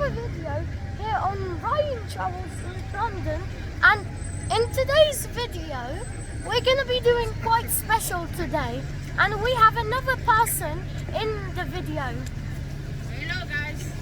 another video here on Ryan Travels in London, and in today's video we're going to be doing quite special today, and we have another person in the video. Hello guys.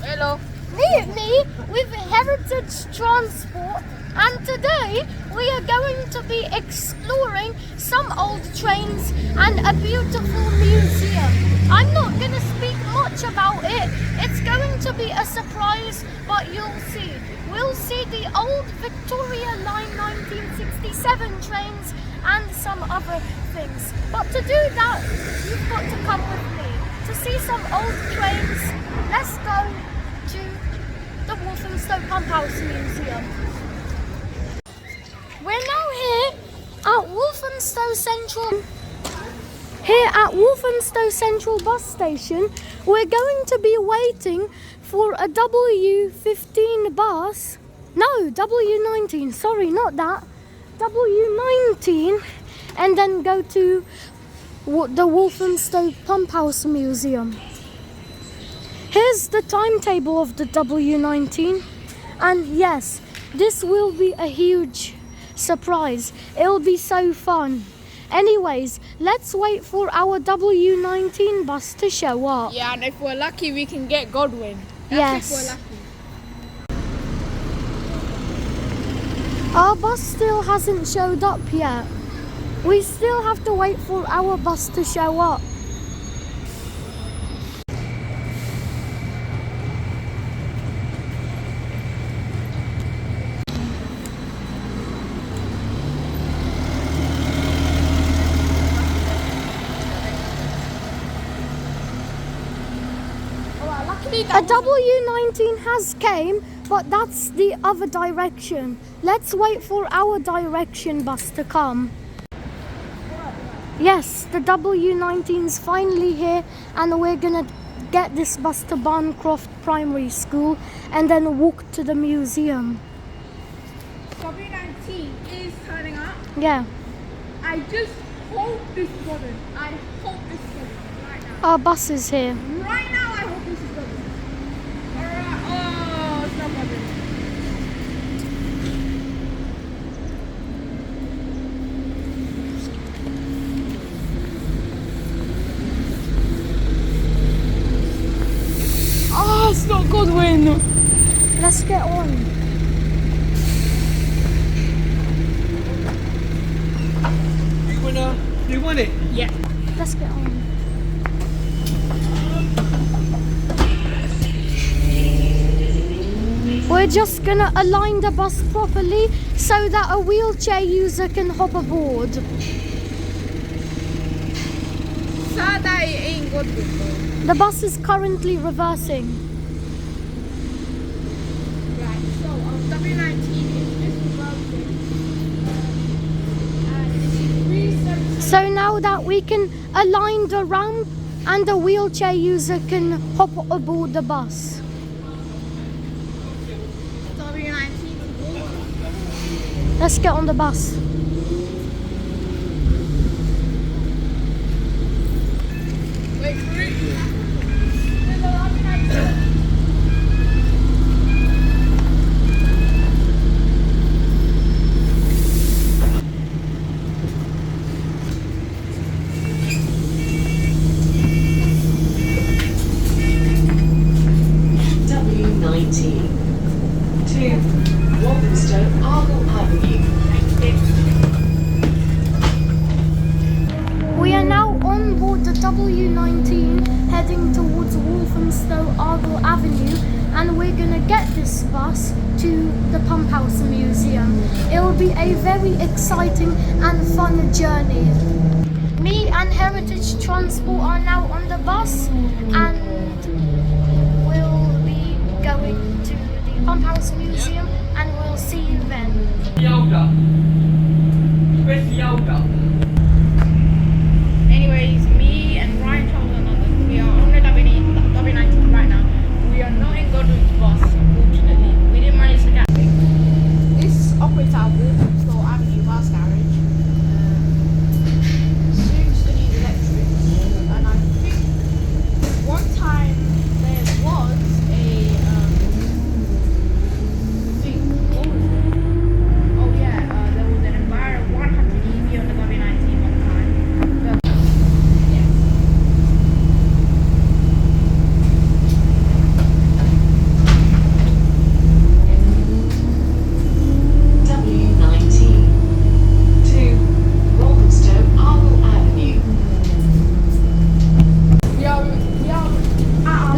Hello. Meet me with Heritage Transport, and today we are going to be exploring some old trains and a beautiful museum. I'm not going to speak much about it. It's going to be a surprise, but you'll see. We'll see the old Victoria Line 1967 trains and some other things. But to do that, you've got to come with me. To see some old trains, let's go to the Walthamstow Pumphouse Museum. We're now here at Walthamstow Central. Here at Walthamstow Central bus station, we're going to be waiting for a W15 bus. No, W19, sorry, not that. W19, and then go to the Walthamstow Pumphouse Museum. Here's the timetable of the W19, and yes, this will be a huge surprise. It'll be so fun. Anyways, let's wait for our W19 bus to show up. Yeah, and if we're lucky, we can get Godwin. Yes. If we're lucky. Our bus still hasn't showed up yet. We still have to wait for our bus to show up. A W19 has came, but that's the other direction. Let's wait for our direction bus to come. Yes, the W19's finally here, and we're gonna get this bus to Barncroft Primary School and then walk to the museum. W19 is turning up. Yeah. I just hope this is Godwin. I hope this is Godwin right now. Our bus is here. Right now, I hope this is Godwin. Alright. Oh, it's not Godwin. Oh, it's not Godwin. Let's get on. Do you want it? Yeah. Let's get on. We're just gonna align the bus properly so that a wheelchair user can hop aboard. Sad that it ain't Godwin though. The bus is currently reversing. Right, so W19 is just reversing. And it's 377. So now that we can align the ramp and the wheelchair user can hop aboard the bus. W19. Let's get on the bus. Wait for it. There's a W19. W19 to Walthamstow Avenue. We are now on board the W19 heading towards Walthamstow Avenue, and we're going to get this bus to the Pumphouse Museum. It will be a very exciting and fun journey. Me and Heritage Transport are now on the bus, and we'll be going to the Pumphouse Museum, and we'll see you then. Yoga. Where's the yoga? Anyways, me and Ryan Travels in London, we are on the W19 right now. We are not in Godwin's bus, unfortunately. We didn't manage to get it. This operates at Walthamstow Avenue bus garage. Soon studied electrics, and I think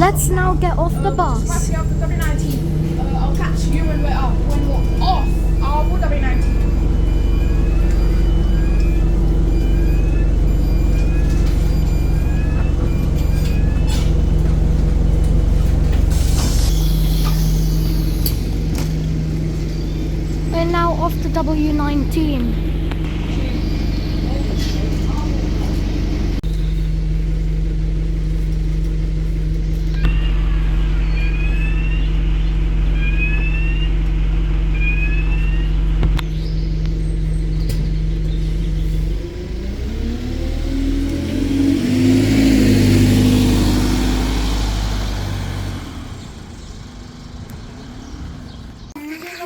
Let's now get off the bus. Capacity of the W19. I'll catch you when we're up. When we're off our W19. We're now off the W19.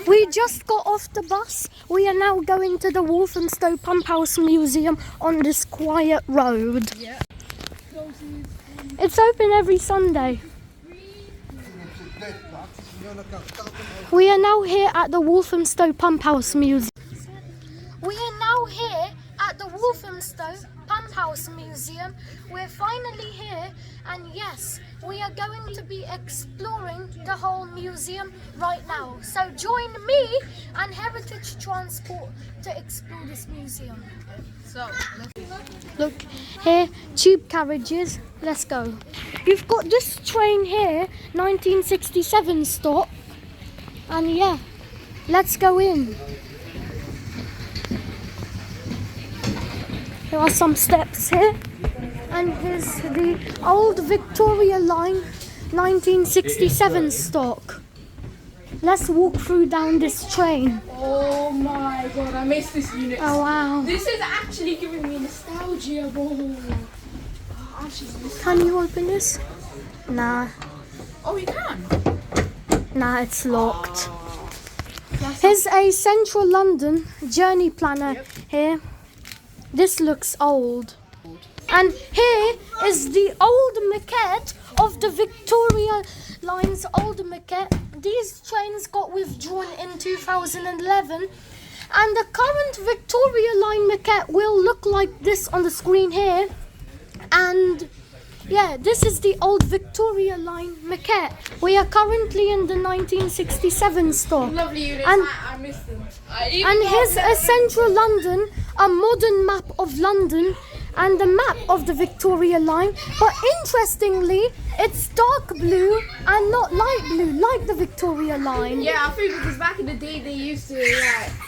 We just got off the bus. We are now going to the Walthamstow Pumphouse Museum on this quiet road. Yeah. It's open every Sunday. We are now here at the Walthamstow Pumphouse Museum. We are now here at the Walthamstow Pumphouse Museum. We're finally here, and yes, we are going to be exploring the whole museum right now. So join me and Heritage Transport to explore this museum. So, Look here, tube carriages. Let's go. You've got this train here, 1967 stock, and yeah, let's go in. There are some steps here, and here's the old Victoria line 1967 stock. Let's walk through down this train. oh my god, I missed this unit. Oh wow. This is actually giving me nostalgia, bro. Can you open this? Nah, Oh, you can? nah, it's locked. Here's a central London journey planner here. This looks old. And here is the old maquette of the Victoria Line's old maquette. These trains got withdrawn in 2011. And the current Victoria Line maquette will look like this on the screen here. And yeah, this is the old Victoria Line maquette. We are currently in the 1967 stock. Lovely units. And I missed them. And here's a central London, a modern map of London, and the map of the Victoria Line. But interestingly, it's dark blue and not light blue, like the Victoria Line. Yeah, I think because back in the day they used to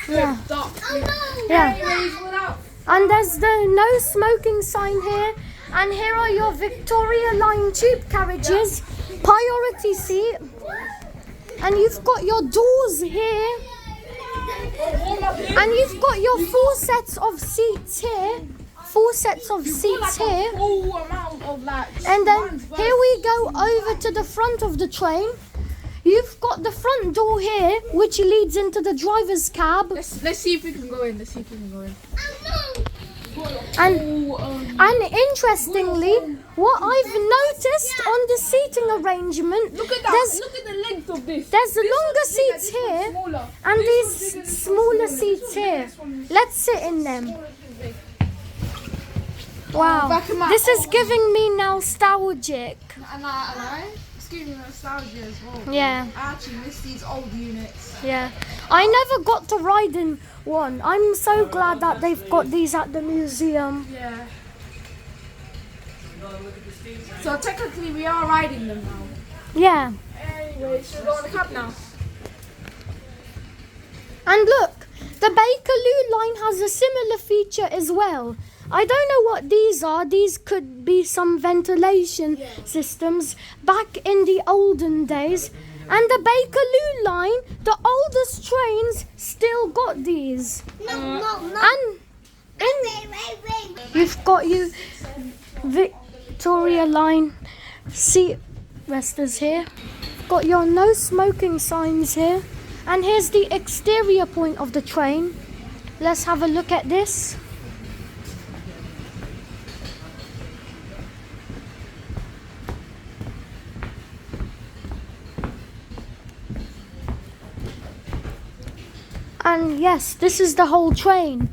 Yeah. dark blue. Yeah. Anyways, without And there's the no smoking sign here. And here are your Victoria Line tube carriages, priority seat. And you've got your doors here. And you've got your 4 sets of seats here. 4 sets of seats here. full amount of And then here we go over to the front of the train. You've got the front door here, which leads into the driver's cab. Let's see if we can go in. Let's see if we can go in. And interestingly, what I've noticed on the seating arrangement, Look at that. Look at the length of this. there's This longer one's bigger, seats this one's here smaller. and This these one's bigger, this smaller one's bigger, seats here. this one's Let's sit in them. smaller, this one's big. Wow, Back in my this is old- giving me nostalgic. And I excuse me, nostalgia as well. Yeah. I actually miss these old units. Yeah, I never got to ride in one. I'm so glad that they've got these at the museum. Yeah. So technically we are riding them now. Yeah. Anyway, should we go on the cab now? And look, the Bakerloo line has a similar feature as well. I don't know what these are. These could be some ventilation systems back in the olden days. And the Bakerloo line, the oldest trains, still got these. And you've got your Victoria Line seat resters here. Got your no smoking signs here. And here's the exterior point of the train. Let's have a look at this. And yes, this is the whole train.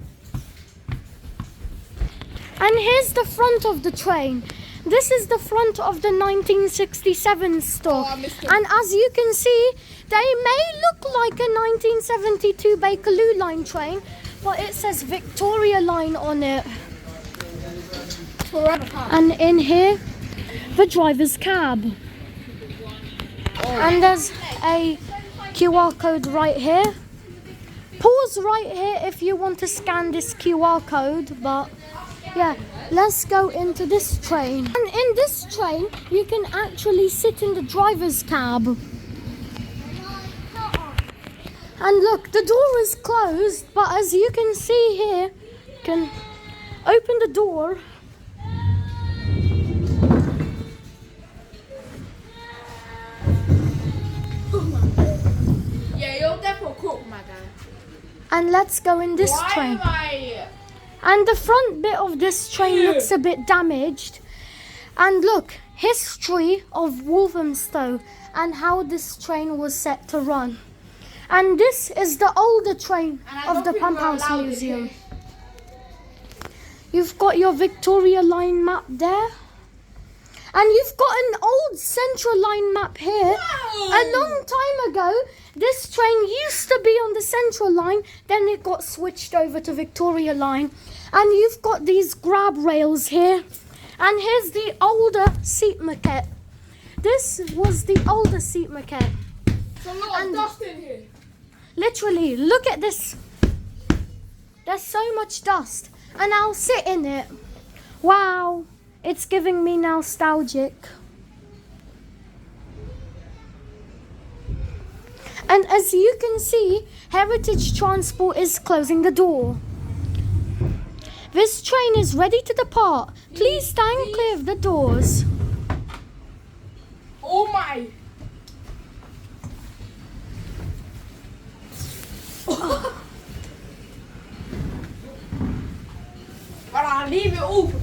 And here's the front of the train. The this is the front of the 1967 store. Oh, I missed it. And as you can see, they may look like a 1972 Bakerloo line train, but it says Victoria line on it. And in here, the driver's cab. And there's a QR code right here. Pause right here if you want to scan this QR code, but yeah, let's go into this train. And in this train, you can actually sit in the driver's cab. And look, the door is closed, but as you can see here, you can open the door. Yeah, you're definitely cool, my guy. And let's go in this train. And the front bit of this train looks a bit damaged. And look, history of Walthamstow and how this train was set to run. And this is the older train of the Pumphouse Museum. You've got your Victoria line map there. And you've got an old Central line map here. Wow. A long time ago, this train used to be on the Central line, then it got switched over to Victoria line. And you've got these grab rails here. And here's the older seat maquette. This was the older seat maquette. There's a lot of dust in here. Literally, look at this. There's so much dust. And I'll sit in it. Wow, it's giving me nostalgic. And as you can see, Heritage Transport is closing the door. This train is ready to depart. Please stand clear of the doors. Oh my! But I'll leave it open.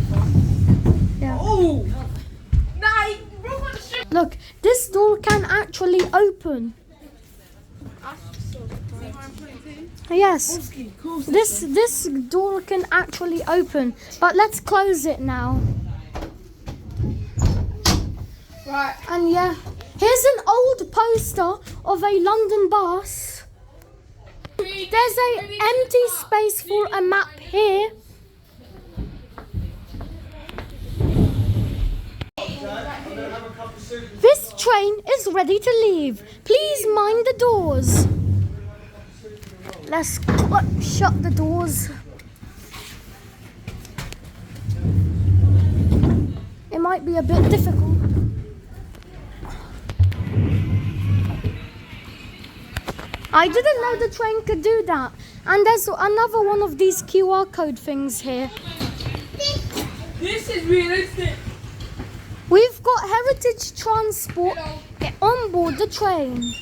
Yeah. Oh! Nah, bro, what the shit? Look, this door can actually open. Yes, this door can actually open, but let's close it now. Right. And yeah, here's an old poster of a London bus. There's an empty space for a map here. This train is ready to leave. Please mind the doors. Let's shut the doors. It might be a bit difficult. I didn't know the train could do that. And there's another one of these QR code things here. This is realistic. We've got Heritage Transport on board the train.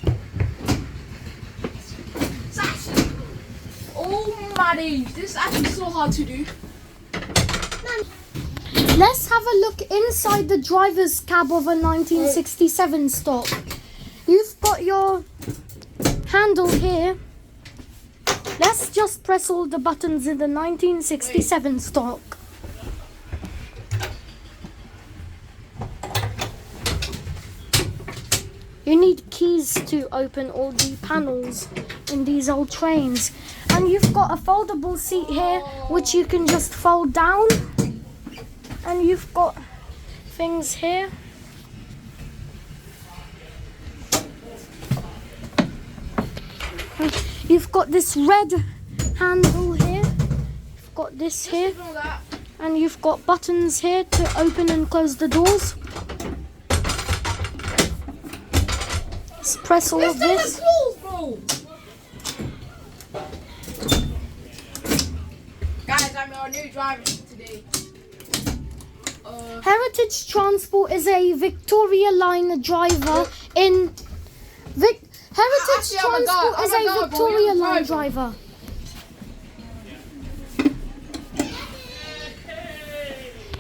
Oh my days, this is actually so hard to do. Let's have a look inside the driver's cab of a 1967 stock. You've got your handle here. Let's just press all the buttons in the 1967 stock. You need keys to open all the panels in these old trains. And you've got a foldable seat here, which you can just fold down. And you've got things here. You've got this red handle here. You've got this here. And you've got buttons here to open and close the doors. Let's press all of this. Guys, I'm your new driver today. Heritage Transport is a Victoria Line driver in Heritage Transport is a Victoria Line driver.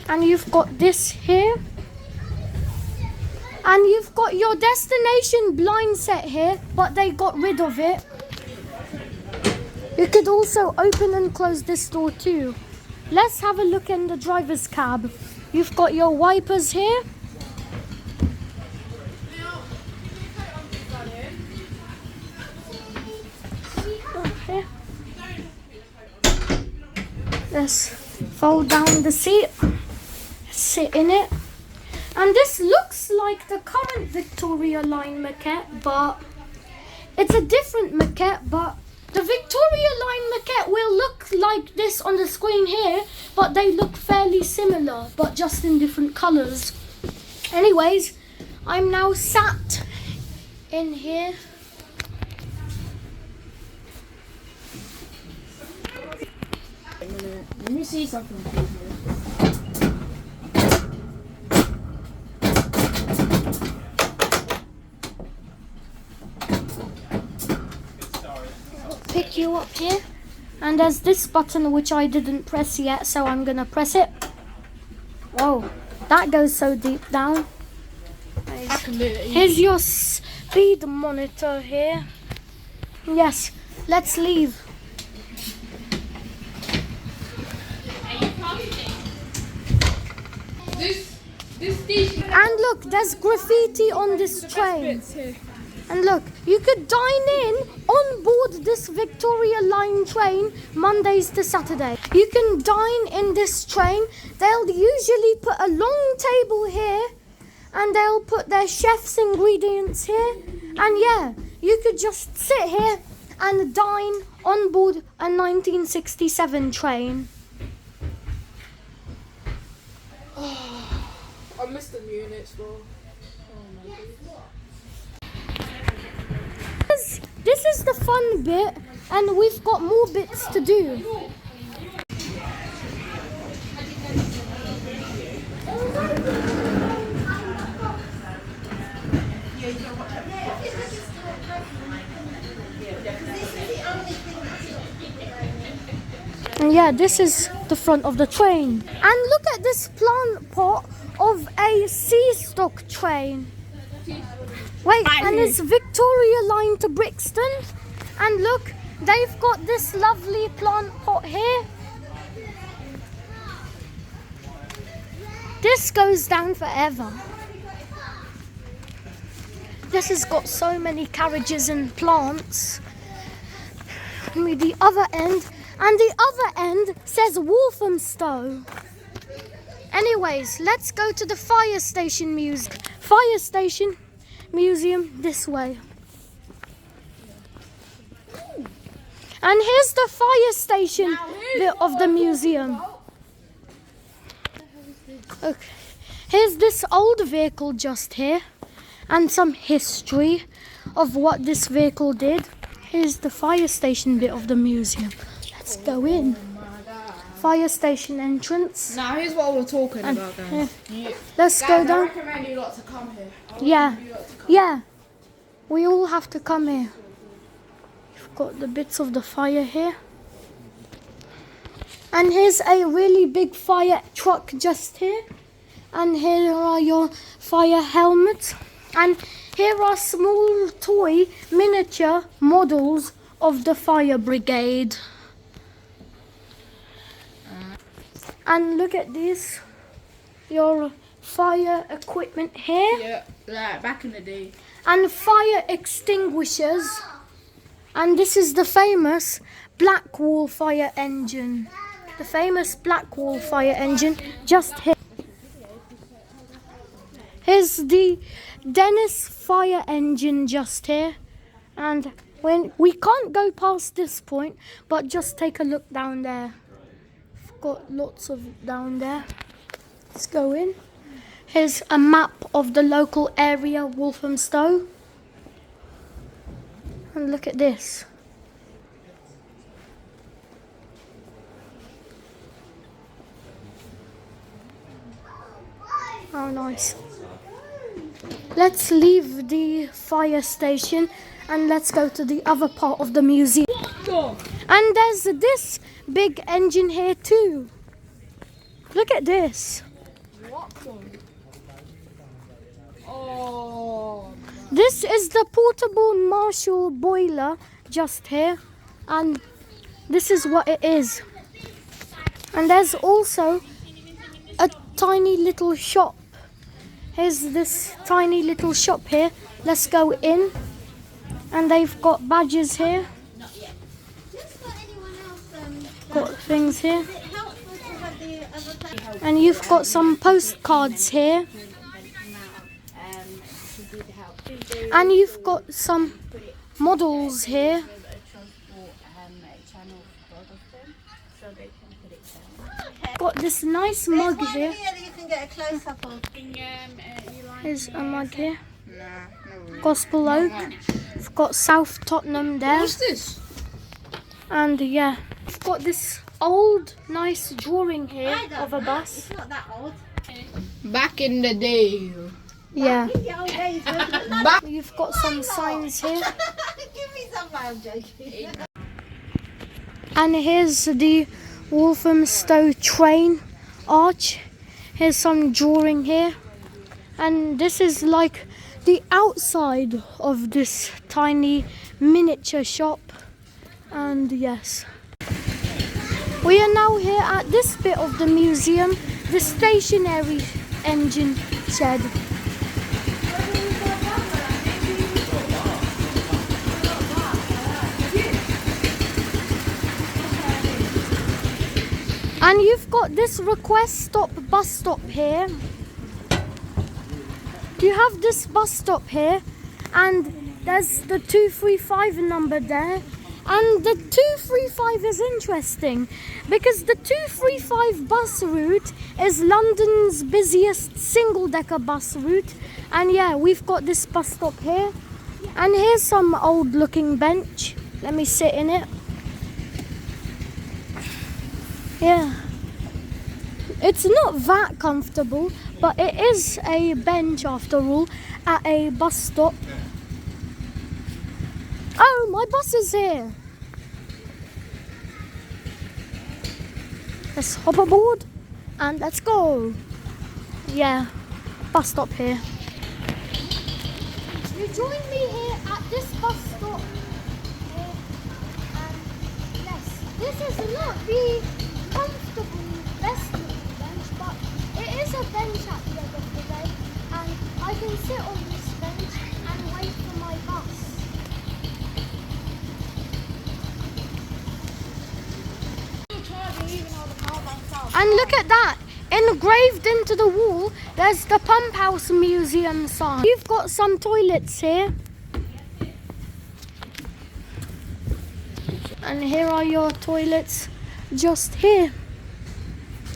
And you've got this here. And you've got your destination blind set here, but they got rid of it. You could also open and close this door too. Let's have a look in the driver's cab. You've got your wipers here. Okay. Let's fold down the seat. Sit in it. And this looks like the current Victoria Line maquette, but it's a different maquette, but the Victoria Line maquette will look like this on the screen here, but they look fairly similar, but just in different colours. Anyways, I'm now sat in here. Let me see something. Pick you up here, and there's this button which I didn't press yet, so I'm gonna press it. Whoa, that goes so deep down. Here's your speed monitor here. Yes, let's leave. This station. And look, there's graffiti on this train. And look, you could dine in on board this Victoria Line train Mondays to Saturday. You can dine in this train. They'll usually put a long table here and they'll put their chef's ingredients here. And yeah, you could just sit here and dine on board a 1967 train. I missed the units though. This is the fun bit, and we've got more bits to do. And yeah, this is the front of the train. And look at this plant pot of a sea stock train. Wait, and it's Victoria Line to Brixton. And look, they've got this lovely plant pot here. This goes down forever. This has got so many carriages and plants. And the other end, and the other end says Walthamstow. Anyways, let's go to the fire station museum this way. And here's the fire station bit of the museum. Okay. Here's this old vehicle just here and some history of what this vehicle did. Here's the fire station bit of the museum. Let's go in. Fire station entrance. Now here's what we're talking about, guys. Let's go I down. recommend you lot to come here. Yeah. We all have to come here. We've got the bits of the fire here. And here's a really big fire truck just here. And here are your fire helmets. And here are small toy miniature models of the fire brigade. And look at this. Your fire equipment here. Yeah, like back in the day. And fire extinguishers. And this is the famous Blackwall fire engine. The famous Blackwall fire engine just here. Here's the Dennis fire engine just here. And when we can't go past this point, but just take a look down there. We've got lots of down there. Let's go in. Here's a map of the local area, Walthamstow. And look at this. Oh, nice. Let's leave the fire station and let's go to the other part of the museum. And there's this big engine here too. Look at this. Oh. This is the portable Marshall boiler just here, and this is what it is. And there's also a tiny little shop. Here's this tiny little shop here. Let's go in. And they've got badges here. Got things here. And you've got some postcards here. And you've got some models here. Got this nice mug here. Here's a mug here. Gospel Oak. We've got South Tottenham there. What's this? And yeah, we've got this old nice drawing here of a bus. It's not that old. Back in the day. Yeah. In the old days, wasn't it? You've got some signs here. Give me some, I'm joking. And here's the Walthamstow train arch. Here's some drawing here. And this is like the outside of this tiny miniature shop. And yes. We are now here at this bit of the museum, the stationery engine shed. And you've got this request stop bus stop here. You have this bus stop here, and there's the 235 number there. And the 235 is interesting because the 235 bus route is London's busiest single-decker bus route. And yeah, we've got this bus stop here. And here's some old-looking bench. Let me sit in it. Yeah. It's not that comfortable, but it is a bench after all at a bus stop. Oh, my bus is here. Let's hop aboard and let's go. Yeah, bus stop here. You join me here at this bus stop. And yes, this is not the comfortable best looking bench, but it is a bench at the end of the day. And I can sit on this bench and wait for my bus. And look at that, engraved into the wall, there's the Pumphouse Museum sign. You've got some toilets here. And here are your toilets just here.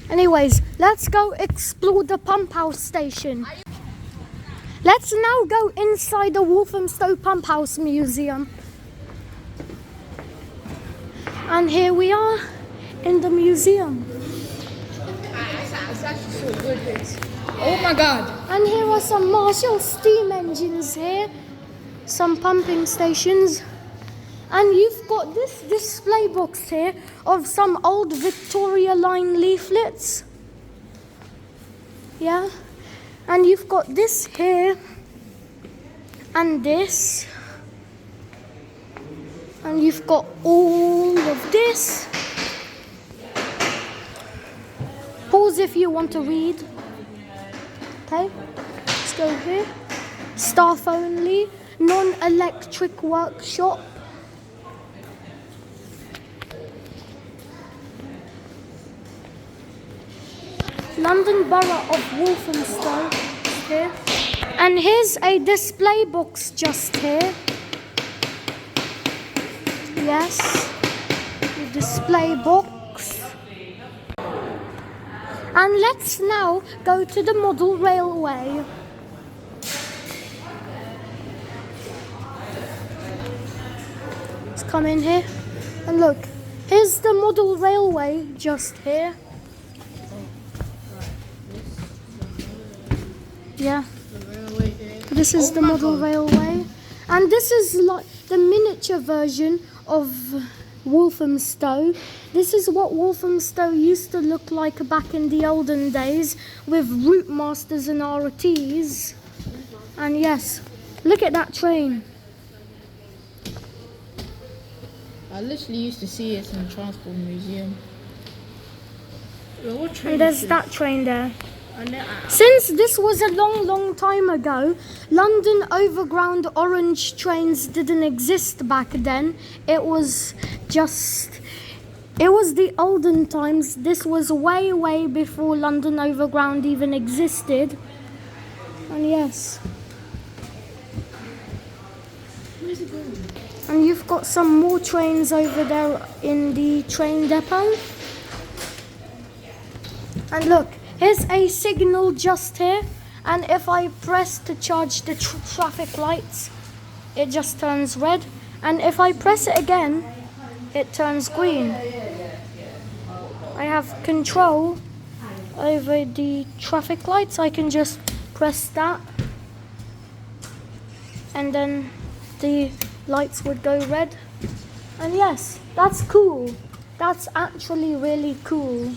Anyways, let's go explore the Pumphouse station. Let's now go inside the Walthamstow Pumphouse Museum. And here we are in the museum. It's actually so good. Oh my god. And here are some Marshall steam engines here, some pumping stations. And you've got this display box here of some old Victoria line leaflets. Yeah. And you've got this here. And this. And you've got all of this. Pause if you want to read. Okay, let's go here. Staff only, non-electric workshop. London Borough of Walthamstow here. And here's a display box just here. Yes, the display box. And let's now go to the model railway. Let's come in here and look. Here's the model railway just here. Yeah. This is the model railway. And this is like the miniature version of Walthamstow. This is what Walthamstow used to look like back in the olden days with route masters and RTs. And yes, look at that train. I literally used to see it in the Transport Museum. What train And there's is that train there. Since this was a long time ago, London Overground orange trains didn't exist back then. It was the olden times. This was way before London Overground even existed. And yes. Where's it going? And you've got some more trains over there in the train depot. And look, here's a signal just here. And if I press to charge the traffic lights, it just turns red. And if I press it again, it turns green. I have control over the traffic lights. I can just press that. And then the lights would go red. And yes, that's cool. That's actually really cool.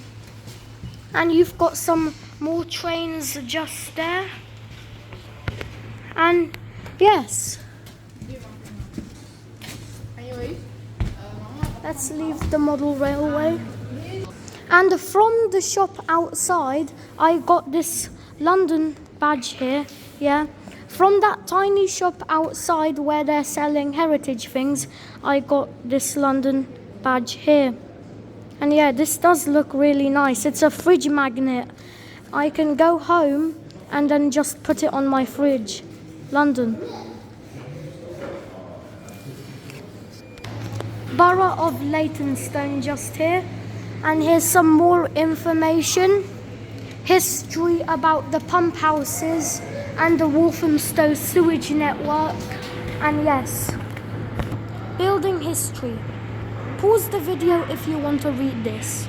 And you've got some more trains just there. And yes, let's leave the model railway. And from the shop outside, I got this London badge here, yeah. From that tiny shop outside where they're selling heritage things, I got this London badge here. And yeah, this does look really nice. It's a fridge magnet. I can go home and then just put it on my fridge. London. Borough of Leytonstone just here. And here's some more information. History about the pump houses and the Walthamstow sewage network. And yes, building history. Pause the video if you want to read this.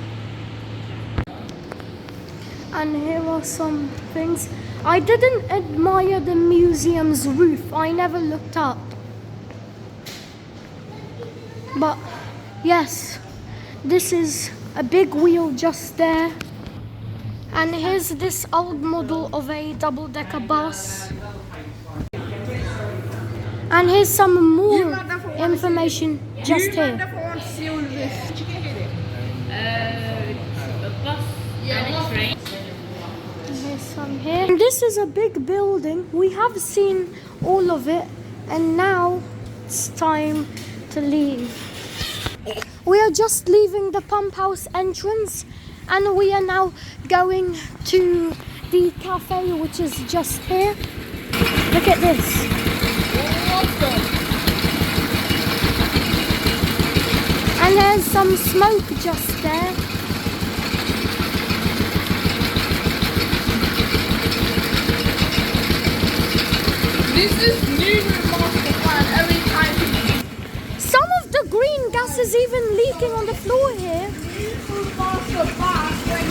And here are some things. I didn't admire the museum's roof. I never looked up. But yes, this is a big wheel just there. And here's this old model of a double-decker bus. And here's some more information just here. Here's some here. And this is a big building. We have seen all of it, and now it's time to leave. We are just leaving the pump house entrance, and we are now going to the cafe, which is just here. Look at this. And there's some smoke just there. This is new master plan every time. Some of the green gas is even leaking on the floor here. Master plan when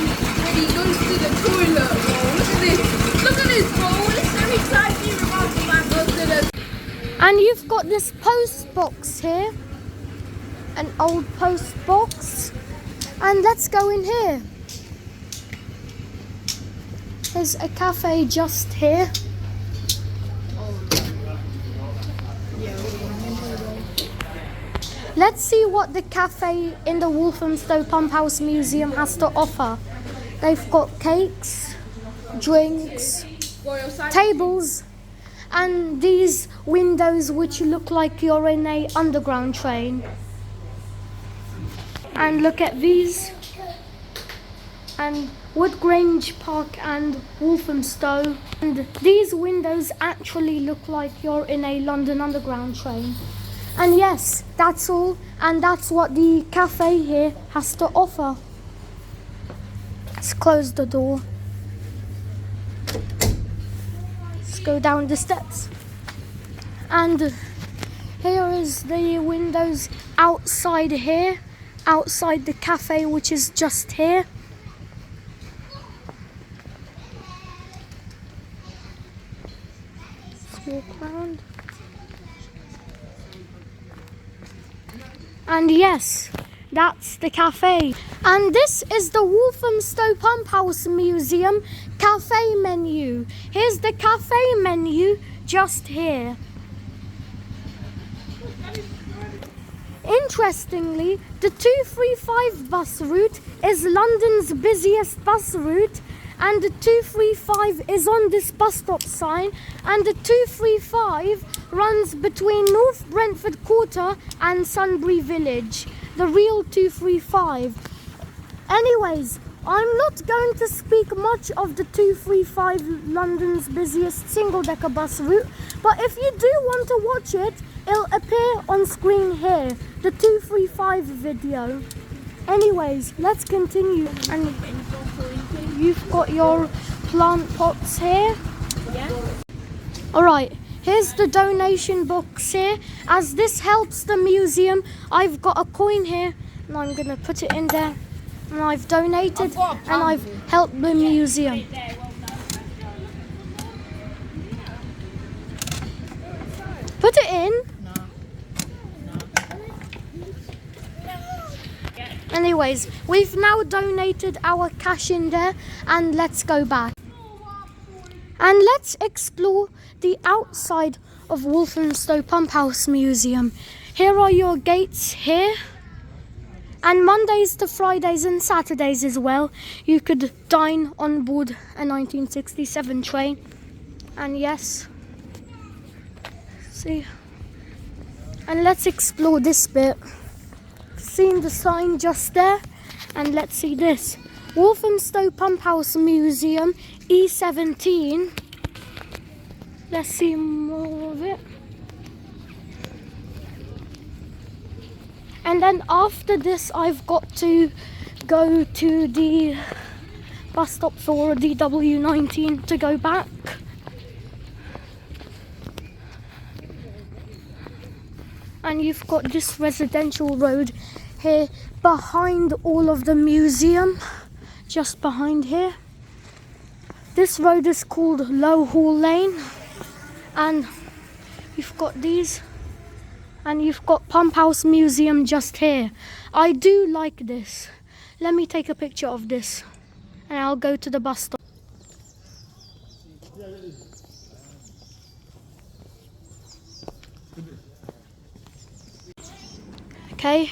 he goes to the toilet, bro. Look at this. Look at this, bro. This is every time new master plan goes to the. And you've got this post box here. An old post box. And let's go in here. There's a cafe just here. Let's see what the cafe in the Walthamstow Pumphouse Museum has to offer. They've got cakes, drinks, tables, and these windows which look like you're in a underground train. And look at these. And Woodgrange Park and Walthamstow. And these windows actually look like you're in a London Underground train. And yes, that's all. And that's what the cafe here has to offer. Let's close the door. Let's go down the steps. And here is the windows outside here. Outside the cafe, which is just here. Let's walk around. And yes, that's the cafe. And this is the Walthamstow Pumphouse Museum cafe menu. Here's the cafe menu just here. Interestingly, the 235 bus route is London's busiest bus route, and the 235 is on this bus stop sign, and the 235 runs between North Brentford Quarter and Sunbury Village, the real 235. Anyways, I'm not going to speak much of the 235, London's busiest single-decker bus route, but if you do want to watch it, it'll appear on screen here, the 235 video. Anyways, let's continue. And you've got your plant pots here. Yeah. Alright, here's the donation box here. As this helps the museum, I've got a coin here and I'm going to put it in there. And I've donated and I've helped the museum. Put it in. Anyways, we've now donated our cash in there and let's go back. And let's explore the outside of Walthamstow Pumphouse Museum. Here are your gates here. And Mondays to Fridays and Saturdays as well, you could dine on board a 1967 train. And yes, see. And let's explore this bit. Seen the sign just there, and let's see this. Walthamstow Pumphouse Museum, E17. Let's see more of it. And then after this, I've got to go to the bus stop for the W19 to go back. And you've got this residential road here behind all of the museum, just behind here. This road is called Low Hall Lane, and you've got these. And you've got Pumphouse Museum just here. I do like this. Let me take a picture of this and I'll go to the bus stop. Okay,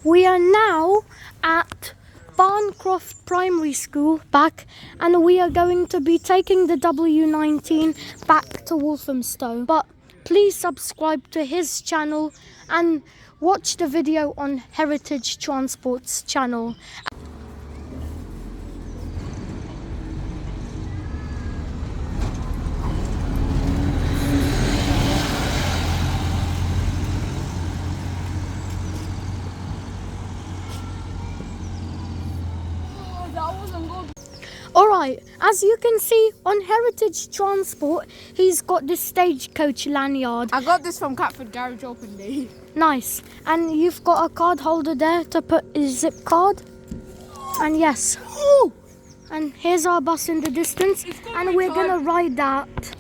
we are now at Barncroft Primary School back, and we are going to be taking the W19 back to Walthamstow. But please subscribe to his channel and watch the video on Heritage Transport's channel. Alright, as you can see on Heritage Transport, he's got this stagecoach lanyard. I got this from Catford Garage Open Day. Nice. And you've got a card holder there to put a zip card. And yes. Ooh. And here's our bus in the distance. And we're going to ride that.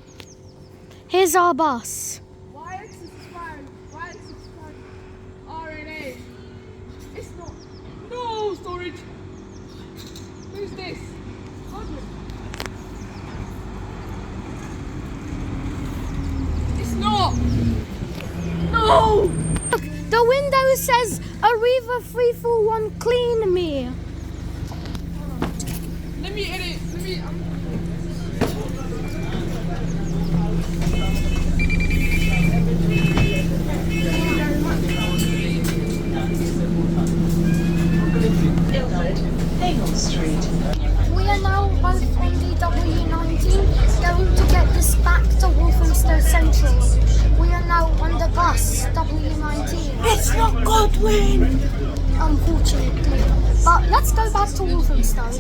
Here's our bus. YX65 RNA. It's not. No, storage. Who's this? It's not. No. Look, the window says Arriva 341 clean me. Let me edit. Haymont Street. We are now both on the W19 going to get this back to Walthamstow Central. We are now on the bus W19. It's not Godwin. Unfortunately. But let's go back to Walthamstow.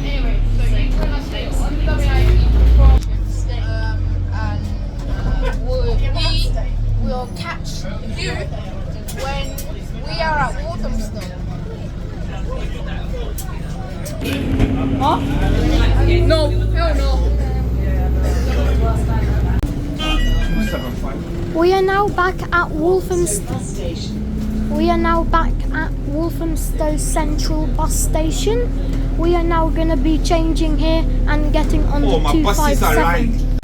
Anyway, so you can stay on the W19 and we'll catch you when we are at Walthamstow. Huh? No, hell no. We are now back at Walthamstow. We are now back at Walthamstow Central bus station. We are now going to be changing here and getting on the 257.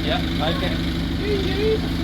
Yeah, okay.